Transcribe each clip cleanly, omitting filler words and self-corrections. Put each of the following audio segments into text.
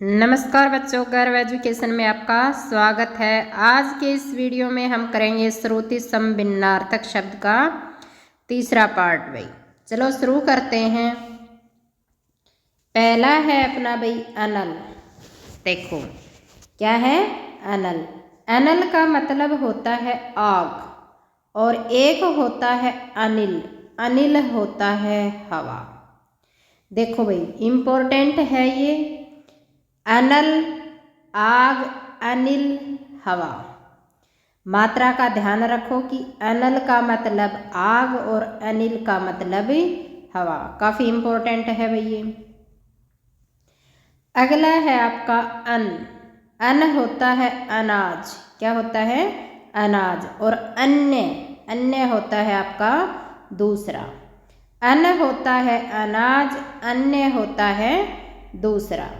नमस्कार बच्चों, गर्व एजुकेशन में आपका स्वागत है। आज के इस वीडियो में हम करेंगे श्रुति समभिन्नार्थक शब्द का तीसरा पार्ट। भाई चलो शुरू करते हैं। पहला है अपना भाई अनल। देखो क्या है अनल। अनल का मतलब होता है आग और एक होता है अनिल। अनिल होता है हवा। देखो भाई इम्पोर्टेंट है ये। अनल, आग, अनिल, हवा। मात्रा का ध्यान रखो कि अनल का मतलब आग और अनिल का मतलब हवा। काफी इम्पोर्टेंट है भैया। अगला है आपका अन। अन होता है अनाज। क्या होता है? अनाज। और अन्य, अन्य होता है आपका दूसरा। अन होता है अनाज, अन्य होता है दूसरा।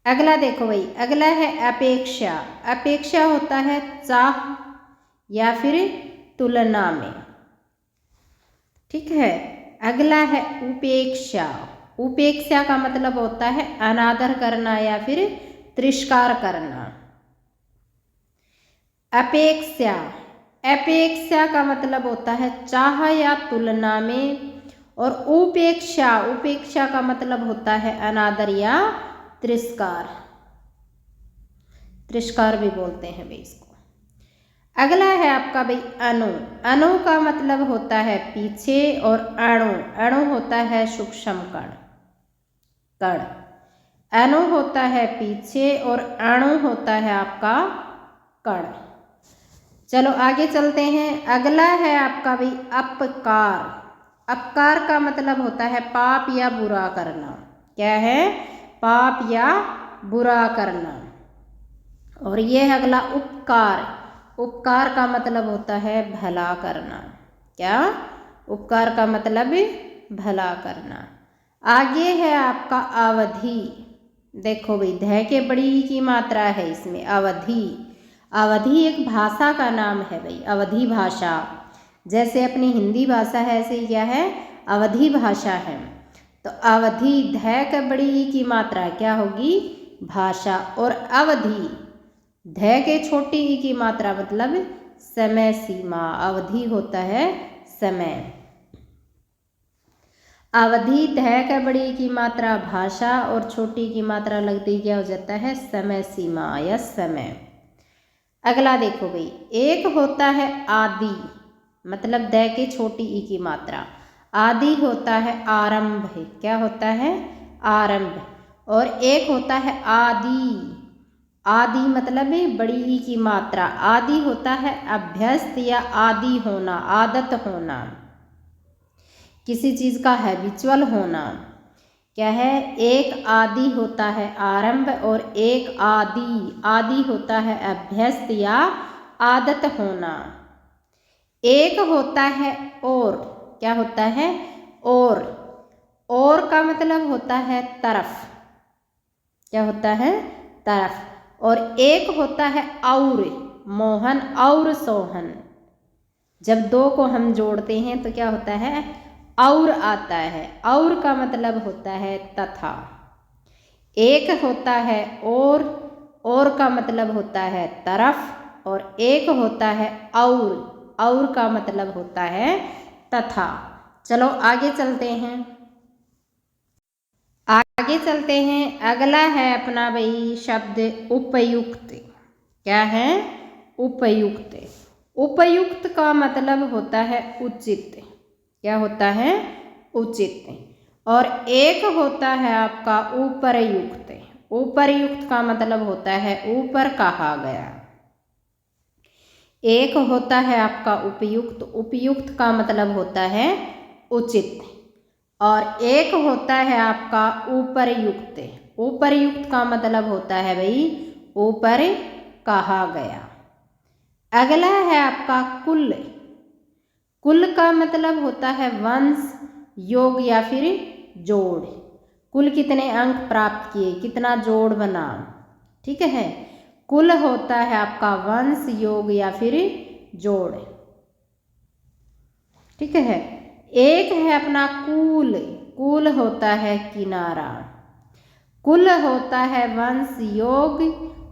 अगला देखो भाई, अगला है अपेक्षा। अपेक्षा होता है चाह या फिर तुलना में। ठीक है। अगला है उपेक्षा। उपेक्षा का मतलब होता है अनादर करना या फिर तिरस्कार करना। अपेक्षा, अपेक्षा का मतलब होता है चाह या तुलना में। और उपेक्षा, उपेक्षा का मतलब होता है अनादर या तिरस्कार। तिरस्कार भी बोलते हैं भाई इसको। अगला है आपका भाई अणु। अणु का मतलब होता है पीछे और अणु, अणु होता है सूक्ष्म कण, कण। अणु होता है पीछे और अणु होता है आपका कण। चलो आगे चलते हैं। अगला है आपका भाई अपकार। अपकार का मतलब होता है पाप या बुरा करना। क्या है? पाप या बुरा करना। और ये है अगला उपकार। उपकार का मतलब होता है भला करना। क्या? उपकार का मतलब भला करना। आगे है आपका अवधि। देखो भाई ध के बड़ी की मात्रा है इसमें, अवधि। अवधि एक भाषा का नाम है भाई, अवधि भाषा। जैसे अपनी हिंदी भाषा है ऐसे ही क्या है? अवधि भाषा है। तो अवधि ध के बड़ी की मात्रा क्या होगी? भाषा। और अवधि ध के छोटी ई की मात्रा मतलब समय सीमा। अवधि होता है समय। अवधि ध का बड़ी की मात्रा भाषा और छोटी की मात्रा लगती क्या हो जाता है? समय सीमा या समय। अगला देखो भाई, एक होता है आदि, मतलब द के छोटी ई की मात्रा। आदि होता है आरंभ। क्या होता है? आरंभ। और एक होता है आदि। आदि मतलब बड़ी ई की मात्रा। आदि होता है अभ्यस्त या आदि होना, आदत होना, किसी चीज का हैबिचुअल होना। क्या है? एक आदि होता है आरंभ और एक आदि, आदि होता है अभ्यस्त या आदत होना। एक होता है और। क्या होता है? और का मतलब होता है तरफ। क्या होता है? तरफ। और एक होता है और, मोहन और सोहन। जब दो को हम जोड़ते हैं तो क्या होता है? और आता है। और का मतलब होता है तथा। एक होता है और का मतलब होता है तरफ। और एक होता है और का मतलब होता है तथा। चलो आगे चलते हैं। आगे चलते हैं। अगला है अपना भाई शब्द उपयुक्त। क्या है? उपयुक्त। उपयुक्त का मतलब होता है उचित। क्या होता है? उचित। और एक होता है आपका उपरयुक्त। उपरयुक्त का मतलब होता है ऊपर कहा गया। एक होता है आपका उपयुक्त। उपयुक्त का मतलब होता है उचित। और एक होता है आपका ऊपरयुक्त। ऊपरयुक्त का मतलब होता है भाई ऊपर कहा गया। अगला है आपका कुल। कुल का मतलब होता है वंश, योग या फिर जोड़। कुल कितने अंक प्राप्त किए, कितना जोड़ बना। ठीक है। कुल होता है आपका वंश, योग या फिर जोड़। ठीक है। एक है अपना कूल। कूल होता है किनारा। कुल होता है वंश योग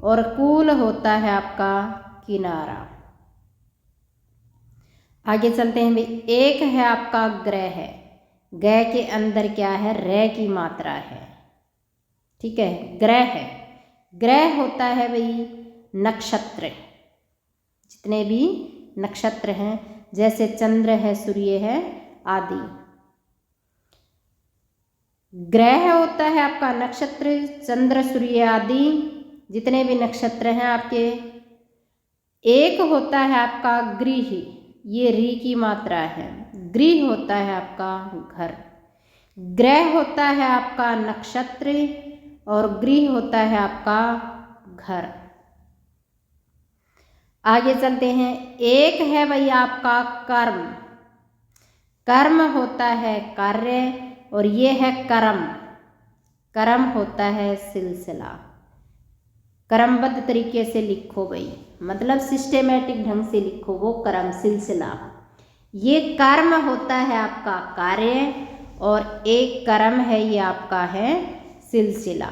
और कूल होता है आपका किनारा। आगे चलते हैं भाई। एक है आपका ग्रह, ग के अंदर क्या है, रे की मात्रा है, ठीक है, ग्रह है। ग्रह होता है भाई नक्षत्र, जितने भी नक्षत्र हैं, जैसे चंद्र है, सूर्य है आदि। ग्रह होता है आपका नक्षत्र, चंद्र, सूर्य आदि जितने भी नक्षत्र हैं आपके। एक होता है आपका गृह, ये री की मात्रा है। गृह होता है आपका घर। ग्रह होता है आपका नक्षत्र और गृह होता है आपका घर। आगे चलते हैं। एक है भाई आपका कर्म, कर्म होता है कार्य और ये है कर्म, कर्म होता है सिलसिला। क्रमबद्ध तरीके से लिखो भाई, मतलब सिस्टेमेटिक ढंग से लिखो, वो कर्म सिलसिला। ये कर्म होता है आपका कार्य और एक कर्म है ये आपका है सिलसिला।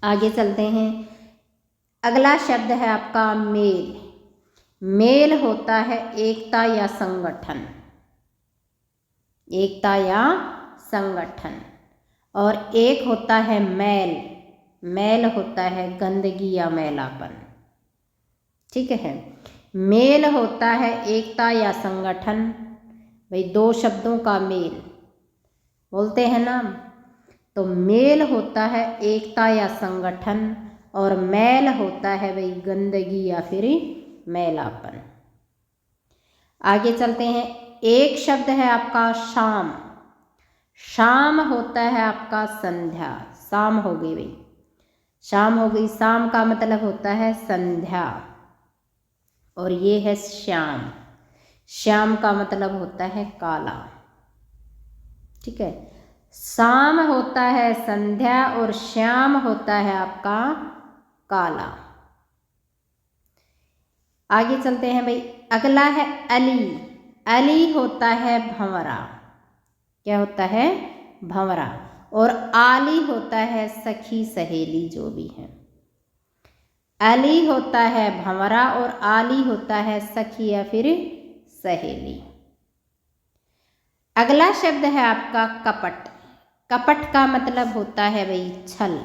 आगे चलते हैं। अगला शब्द है आपका मेल। मेल होता है एकता या संगठन, एकता या संगठन। और एक होता है मैल, मैल होता है गंदगी या मैलापन, ठीक है। मेल होता है एकता या संगठन, भाई दो शब्दों का मेल बोलते हैं ना, तो मेल होता है एकता या संगठन और मैल होता है भाई गंदगी या फिर मैलापन। आगे चलते हैं। एक शब्द है आपका शाम। शाम होता है आपका संध्या, शाम हो गई भाई, शाम हो गई। शाम का मतलब होता है संध्या और ये है श्याम, श्याम का मतलब होता है काला, ठीक है। शाम होता है संध्या और श्याम होता है आपका काला। आगे चलते हैं भाई। अगला है अली। अली होता है भंवरा, क्या होता है, भंवरा। और आली होता है सखी सहेली जो भी है। अली होता है भंवरा और आली होता है सखी या फिर सहेली। अगला शब्द है आपका कपट। कपट का मतलब होता है भाई छल,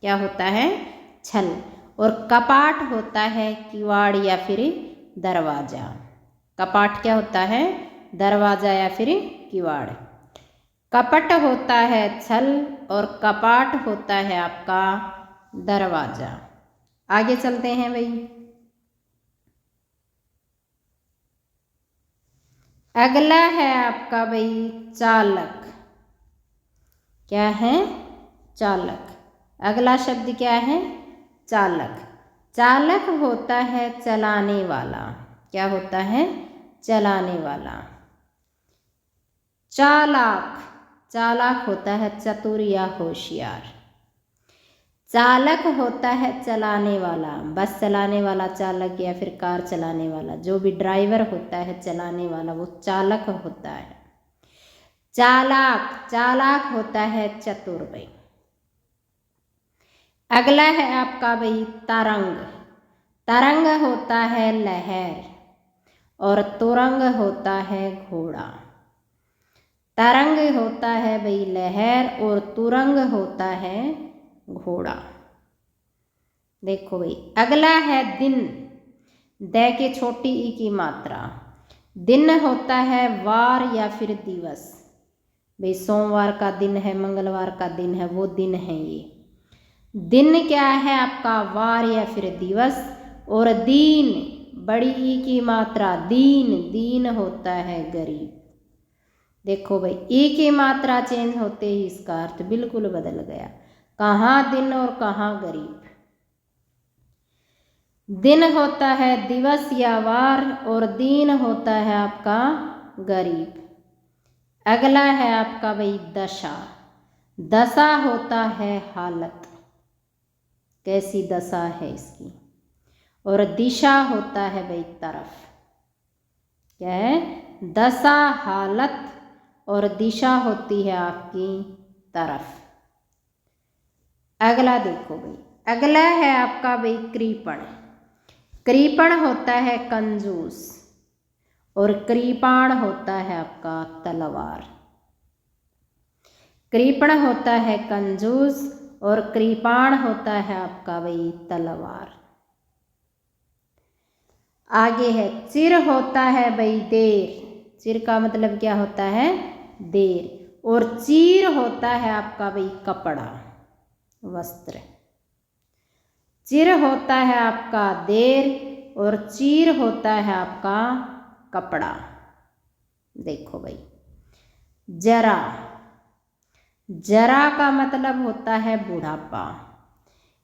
क्या होता है, छल। और कपाट होता है किवाड़ या फिर दरवाजा। कपाट क्या होता है, दरवाजा या फिर किवाड़। कपट होता है छल और कपाट होता है आपका दरवाजा। आगे चलते हैं भाई। अगला है आपका भाई चालक, क्या है, चालक। अगला शब्द क्या है, चालक। चालक होता है चलाने वाला, क्या होता है, चलाने वाला। चालाक, चालाक होता है चतुर या होशियार। चालक होता है चलाने वाला, बस चलाने वाला चालक या फिर कार चलाने वाला, जो भी ड्राइवर होता है चलाने वाला वो चालक होता है। चालाक, चालाक होता है चतुर भाई। अगला है आपका भाई तरंग। तरंग होता है लहर और तुरंग होता है घोड़ा। तरंग होता है भाई लहर और तुरंग होता है घोड़ा। देखो भाई। अगला है दिन। द के छोटी ई की मात्रा। दिन होता है वार या फिर दिवस, भाई सोमवार का दिन है, मंगलवार का दिन है, वो दिन है ये। दिन क्या है आपका, वार या फिर दिवस। और दीन, बड़ी ई की मात्रा, दीन, दीन होता है गरीब। देखो भाई, ई की मात्रा चेंज होते ही इसका अर्थ बिल्कुल बदल गया, कहाँ दिन और कहाँ गरीब। दिन होता है दिवस या वार और दीन होता है आपका गरीब। अगला है आपका भाई दशा। दशा होता है हालत, कैसी दशा है इसकी। और दिशा होता है भाई तरफ, क्या है, दशा हालत और दिशा होती है आपकी तरफ। अगला देखो भाई, अगला है आपका भाई कृपण। कृपण होता है कंजूस और कृपाण होता है आपका तलवार। कृपण होता है कंजूस और कृपाण होता है आपका भाई तलवार। आगे है चिर होता है भाई देर। चिर का मतलब क्या होता है? देर। और चीर होता है आपका भाई कपड़ा, वस्त्र। चिर होता है आपका देर और चीर होता है आपका कपड़ा। देखो भाई, जरा। जरा का मतलब होता है बुढ़ापा।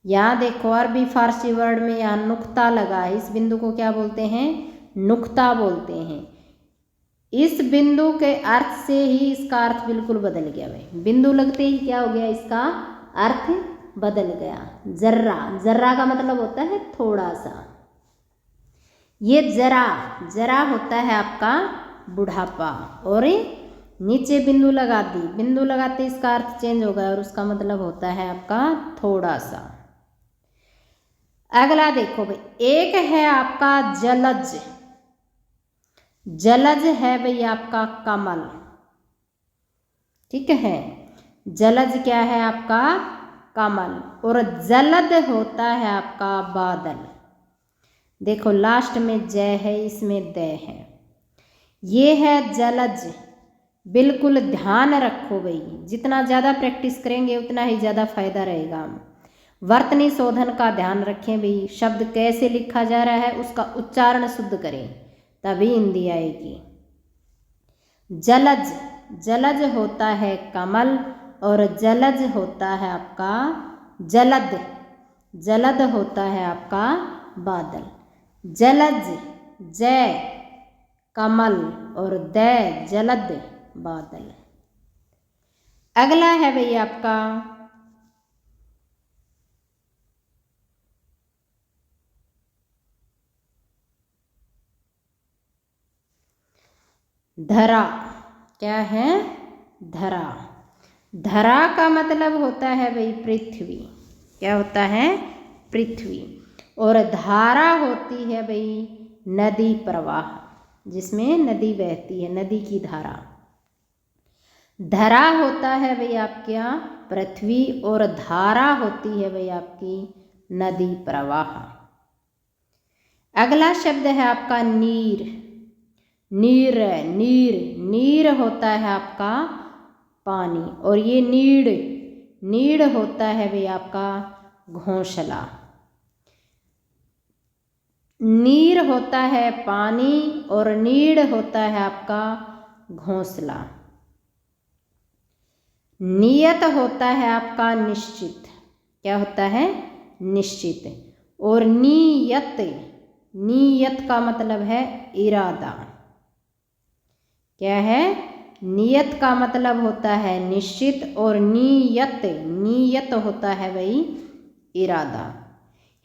यहाँ देखो अरबी फारसी वर्ड में यहाँ नुक्ता लगा है। इस बिंदु को क्या बोलते हैं? नुक्ता बोलते हैं। इस बिंदु के अर्थ से ही इसका अर्थ बिल्कुल बदल गया भाई। बिंदु लगते ही क्या हो गया? इसका अर्थ बदल गया। जर्रा। जर्रा का मतलब होता है थोड़ा सा। ये जरा, जरा होता है आपका बुढ़ापा और नीचे बिंदु लगा दी। बिंदु लगाते इसका अर्थ चेंज हो गया और उसका मतलब होता है आपका थोड़ा सा। अगला देखो भाई, एक है आपका जलज। जलज है भाई आपका कमल। ठीक है, जलज क्या है? आपका कमल। और जलद होता है आपका बादल। देखो लास्ट में जय है, इसमें द है। ये है जलज। बिल्कुल ध्यान रखो भाई, जितना ज़्यादा प्रैक्टिस करेंगे उतना ही ज़्यादा फायदा रहेगा। वर्तनी शोधन का ध्यान रखें भाई। शब्द कैसे लिखा जा रहा है उसका उच्चारण शुद्ध करें, तभी हिंदी आएगी। जलज। जलज होता है कमल और जलज होता है आपका जलद। जलद होता है आपका बादल। जलज जय कमल और द जलद बादल। अगला है भाई आपका धरा। क्या है? धरा। धरा का मतलब होता है भाई पृथ्वी। क्या होता है? पृथ्वी। और धारा होती है भाई नदी प्रवाह, जिसमें नदी बहती है, नदी की धारा। धरा होता है भाई आपके यहाँ पृथ्वी और धारा होती है भाई आपकी नदी प्रवाह। अगला शब्द है आपका नीर। नीर। नीर। नीर होता है आपका पानी और ये नीड़। नीड़ होता है भाई आपका घोंसला। नीर होता है पानी और नीड़ होता है आपका घोंसला। नियत होता है आपका निश्चित। क्या होता है? निश्चित। और नियत। नियत का मतलब है इरादा। क्या है? नियत का मतलब होता है निश्चित और नियत, नियत होता है भाई इरादा।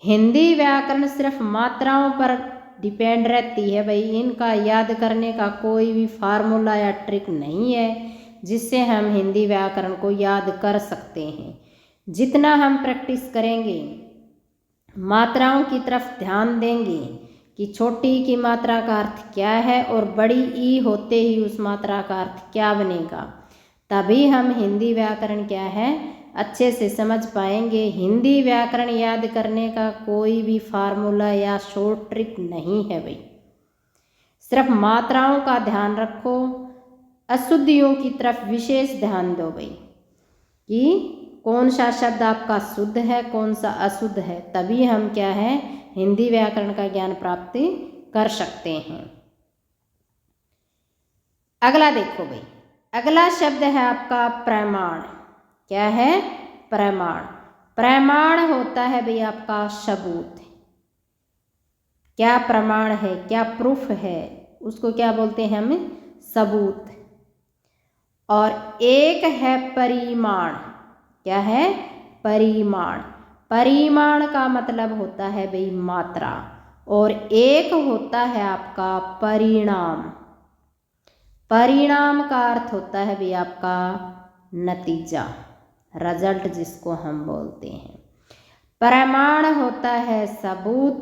हिंदी व्याकरण सिर्फ मात्राओं पर डिपेंड रहती है भाई। इनका याद करने का कोई भी फार्मूला या ट्रिक नहीं है जिससे हम हिंदी व्याकरण को याद कर सकते हैं। जितना हम प्रैक्टिस करेंगे, मात्राओं की तरफ ध्यान देंगे कि छोटी की मात्रा का अर्थ क्या है और बड़ी ई होते ही उस मात्रा का अर्थ क्या बनेगा, तभी हम हिंदी व्याकरण क्या है अच्छे से समझ पाएंगे। हिंदी व्याकरण याद करने का कोई भी फार्मूला या शॉर्ट ट्रिक नहीं है भाई। सिर्फ मात्राओं का ध्यान रखो, अशुद्धियों की तरफ विशेष ध्यान दो भाई कि कौन सा शब्द आपका शुद्ध है, कौन सा अशुद्ध है, तभी हम क्या है हिंदी व्याकरण का ज्ञान प्राप्त कर सकते हैं। अगला देखो भाई, अगला शब्द है आपका प्रमाण। क्या है? प्रमाण। प्रमाण होता है भाई आपका सबूत। क्या प्रमाण है, क्या प्रूफ है, उसको क्या बोलते हैं हम? सबूत। और एक है परिमाण। क्या है? परिमाण। परिमाण का मतलब होता है भाई मात्रा और एक होता है आपका परिणाम। परिणाम का अर्थ होता है भाई आपका नतीजा, रिजल्ट जिसको हम बोलते हैं। प्रमाण होता है सबूत,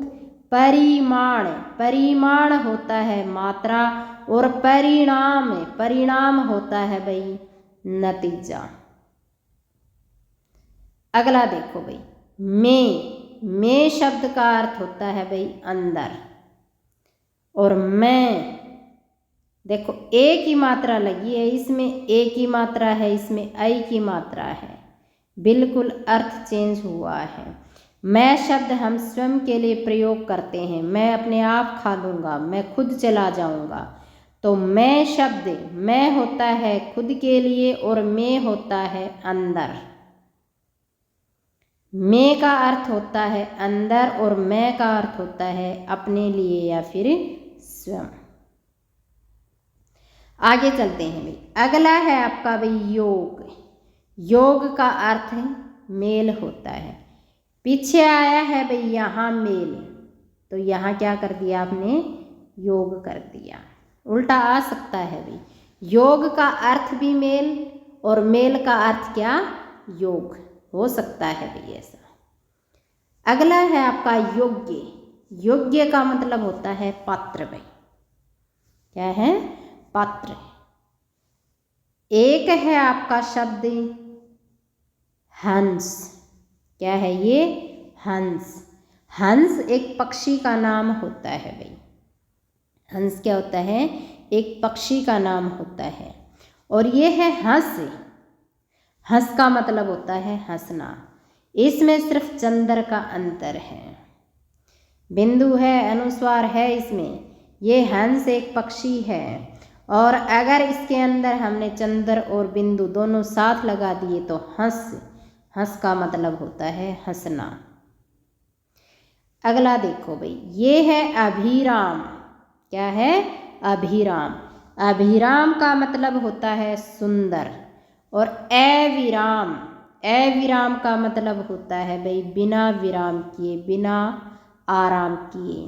परिमाण, परिमाण होता है मात्रा, और परिणाम, परिणाम होता है भाई नतीजा। अगला देखो भाई, में शब्द का अर्थ होता है भाई अंदर, और मैं देखो ए की मात्रा लगी है इसमें, ए की मात्रा है इसमें, आई की मात्रा है, बिल्कुल अर्थ चेंज हुआ है। मैं शब्द हम स्वयं के लिए प्रयोग करते हैं, मैं अपने आप खा लूँगा, मैं खुद चला जाऊँगा, तो मैं शब्द मैं होता है खुद के लिए और मैं होता है अंदर। मैं का अर्थ होता है अंदर और मैं का अर्थ होता है अपने लिए या फिर स्वयं। आगे चलते हैं भाई, अगला है आपका भाई योग। योग का अर्थ मेल होता है। पीछे आया है भाई यहाँ मेल, तो यहाँ क्या कर दिया आपने, योग कर दिया। उल्टा आ सकता है भाई, योग का अर्थ भी मेल और मेल का अर्थ क्या, योग हो सकता है भाई ऐसा। अगला है आपका योग्य। योग्य का मतलब होता है पात्र भाई, क्या है, पात्र। एक है आपका शब्द हंस, क्या है ये, हंस। हंस एक पक्षी का नाम होता है भाई, हंस क्या होता है, एक पक्षी का नाम होता है। और ये है हंस, हंस का मतलब होता है हंसना, इसमें सिर्फ चंद्र का अंतर है, बिंदु है अनुस्वार है इसमें। ये हंस एक पक्षी है, और अगर इसके अंदर हमने चंद्र और बिंदु दोनों साथ लगा दिए तो हंस, हंस का मतलब होता है हंसना। अगला देखो भाई, ये है अभिराम, क्या है, अभिराम। अभिराम का मतलब होता है सुंदर। और अविराम, अविराम का मतलब होता है भाई बिना विराम किए, बिना आराम किए,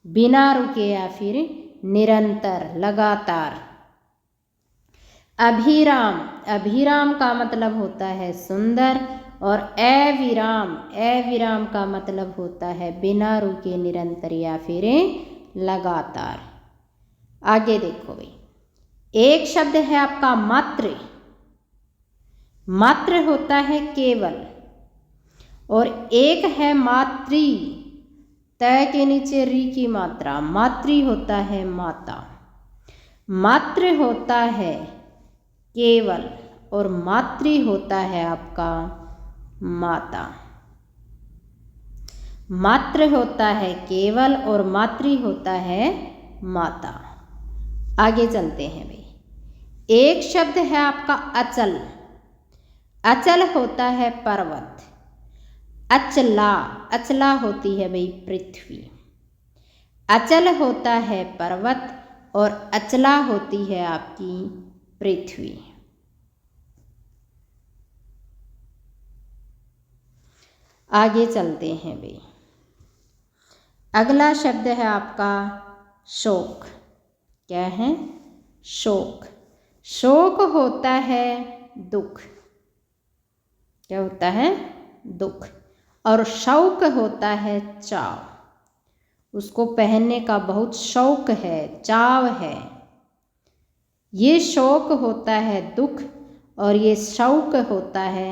बिना रुके या फिर निरंतर, लगातार। अभिराम, अभिराम का मतलब होता है सुंदर। और अविराम, अविराम का मतलब होता है बिना रुके, निरंतर या फिर लगातार। आगे देखो भाई, एक शब्द है आपका मात्र। मात्र होता है केवल, और एक है मातृ, तय के नीचे री की मात्रा, मातृ होता है माता। मात्र होता है केवल और मातृ होता है आपका माता। मात्र होता है केवल और मातृ होता है माता। आगे चलते हैं भाई, एक शब्द है आपका अचल। अचल होता है पर्वत। अचला, अचला होती है भाई पृथ्वी। अचल होता है पर्वत और अचला होती है आपकी पृथ्वी। आगे चलते हैं भाई, अगला शब्द है आपका शोक। क्या है, शोक। शोक होता है दुख, क्या होता है, दुख। और शौक होता है चाव, उसको पहनने का बहुत शौक है, चाव है। ये शौक होता है दुख और ये शौक होता है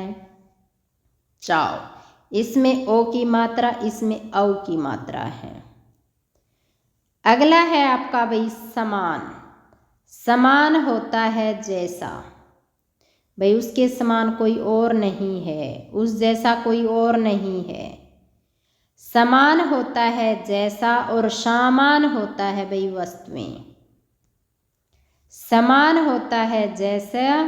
चाव। इसमें ओ की मात्रा, इसमें औ की मात्रा है। अगला है आपका भाई समान। समान होता है जैसा, भाई उसके समान कोई और नहीं है, उस जैसा कोई और नहीं है। समान होता है जैसा और सामान होता है भाई वस्तुएं। समान होता है जैसा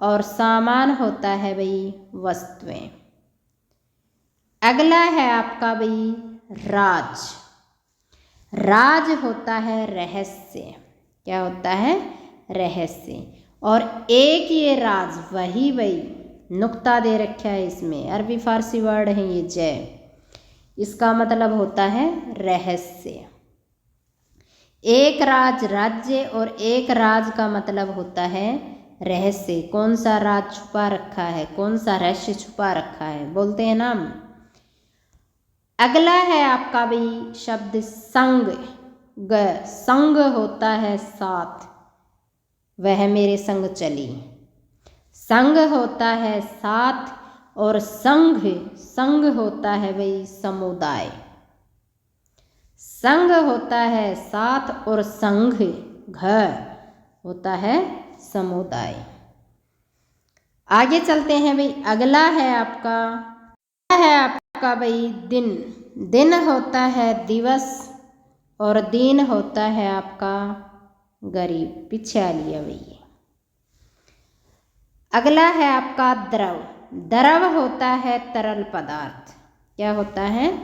और सामान होता है भाई वस्तुएं। अगला है आपका भाई राज। राज होता है रहस्य, क्या होता है, रहस्य। और एक ये राज, वही नुक्ता दे रखा है इसमें, अरबी फारसी वर्ड है ये जय, इसका मतलब होता है रहस्य। एक राज राज्य और एक राज का मतलब होता है रहस्य। कौन सा राज छुपा रखा है, कौन सा रहस्य छुपा रखा है, बोलते हैं ना। अगला है आपका भाई शब्द संग। संग होता है साथ, वह मेरे संग चली। संग होता है साथ और संघ, संघ होता है भाई समुदाय। संघ होता है साथ और संघ घर होता है समुदाय। आगे चलते हैं भाई। अगला है आपका भाई दिन। दिन होता है दिवस और दीन होता है आपका गरीब। पीछे आ लिया भैया। अगला है आपका द्रव। द्रव होता है तरल पदार्थ। क्या होता है?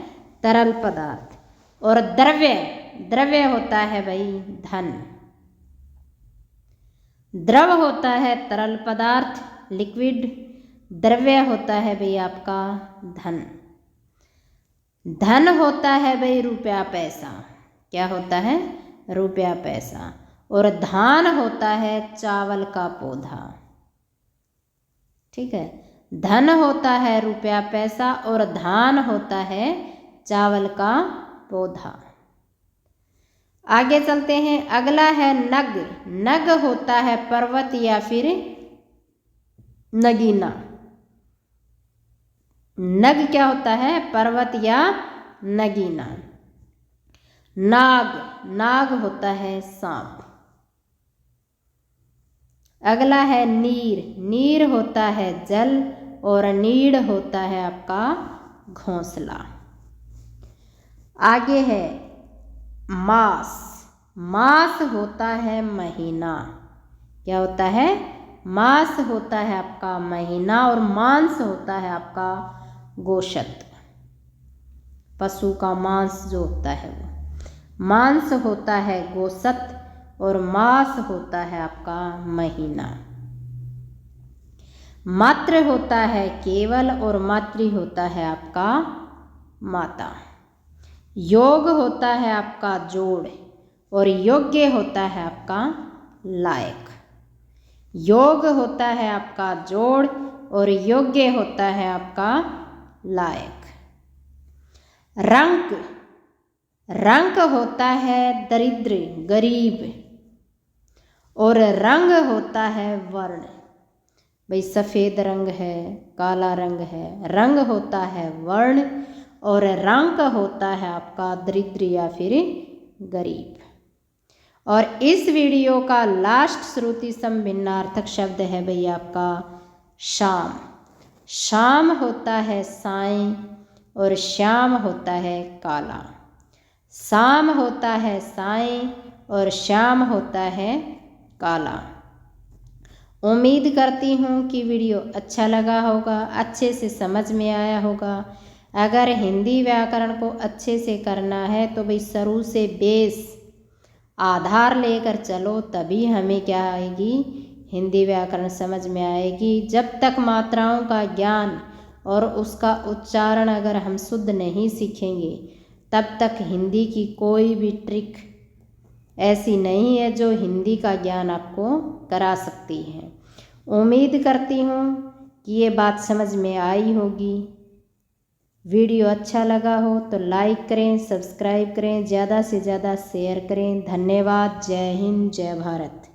तरल पदार्थ। और द्रव्य, द्रव्य होता है भाई धन। द्रव होता है तरल पदार्थ लिक्विड, द्रव्य होता है भाई आपका धन। धन होता है भाई रुपया पैसा। क्या होता है? रुपया पैसा। और धान होता है चावल का पौधा। ठीक है, धन होता है रुपया पैसा और धान होता है चावल का पौधा। आगे चलते हैं। अगला है नग। नग होता है पर्वत या फिर नगीना। नग क्या होता है? पर्वत या नगीना। नाग, नाग होता है सांप। अगला है नीर। नीर होता है जल और नीड़ होता है आपका घोंसला। आगे है मास। मास होता है महीना। क्या होता है? मास होता है आपका महीना और मांस होता है आपका गोशत। पशु का मांस जो होता है वो। मांस होता है गोशत और मास होता है आपका महीना। मात्र होता है केवल और मातृ होता है आपका माता। योग होता है आपका जोड़ और योग्य होता है आपका लायक। योग होता है आपका जोड़ और योग्य होता है आपका लायक। रंक, रंक होता है दरिद्र गरीब और रंग होता है वर्ण। भाई सफ़ेद रंग है, काला रंग है, रंग होता है वर्ण और रंग होता है आपका दरिद्र या फिर गरीब। और इस वीडियो का लास्ट श्रुति सम भिन्नार्थक शब्द है भाई आपका शाम। शाम होता है साईं और श्याम होता है काला। शाम होता है साईं और श्याम होता है काला। उम्मीद करती हूँ कि वीडियो अच्छा लगा होगा, अच्छे से समझ में आया होगा। अगर हिंदी व्याकरण को अच्छे से करना है तो भाई शुरू से बेस आधार लेकर चलो, तभी हमें क्या आएगी? हिंदी व्याकरण समझ में आएगी। जब तक मात्राओं का ज्ञान और उसका उच्चारण अगर हम शुद्ध नहीं सीखेंगे तब तक हिंदी की कोई भी ट्रिक ऐसी नहीं है जो हिंदी का ज्ञान आपको करा सकती है। उम्मीद करती हूँ कि ये बात समझ में आई होगी। वीडियो अच्छा लगा हो तो लाइक करें, सब्सक्राइब करें, ज़्यादा से ज़्यादा शेयर करें। धन्यवाद। जय हिंद, जय भारत।